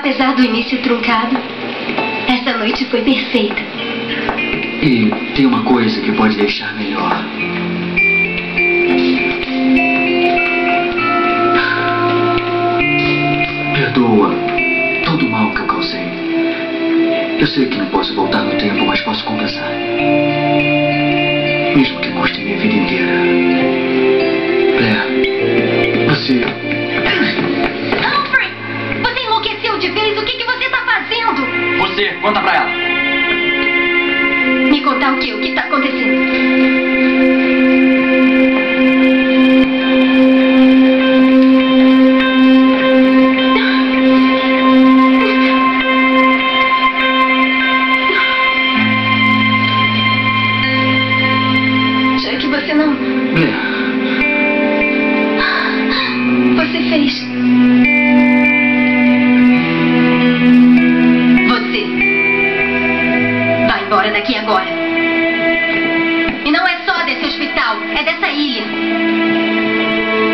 Apesar do início truncado, essa noite foi perfeita. E tem uma coisa que pode deixar melhor. Perdoa todo o mal que eu causei. Eu sei que não posso voltar no tempo, mas posso compensar. Mesmo que custe minha vida inteira. Blair, você... Humphrey! Você enlouqueceu de vez? O que você tá fazendo? Você, conta pra ela. Me contar o quê? O que tá acontecendo? Daqui agora. E não é só desse hospital, é dessa ilha.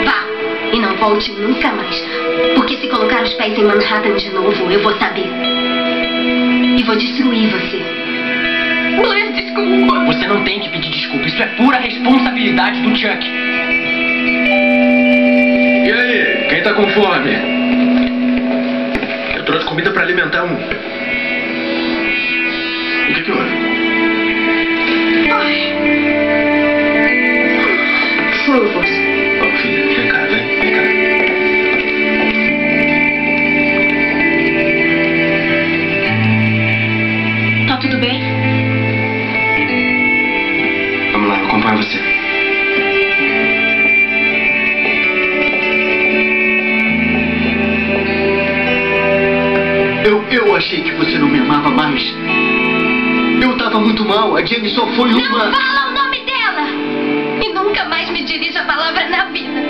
Vá, e não volte nunca mais. Porque se colocar os pés em Manhattan de novo, eu vou saber. E vou destruir você. Blair, desculpa. Você não tem que pedir desculpa. Isso é pura responsabilidade do Chuck. E aí, quem tá com fome? Eu trouxe comida pra alimentar um. O que houve? Fruvos. Ô, filha, vem cá, vem cá. Tá tudo bem? Vamos lá, eu acompanho você. Eu achei que você não me amava mais. Eu tava muito mal, a Jenny só foi uma... Não fala o nome dela! E nunca mais me dirija a palavra na vida.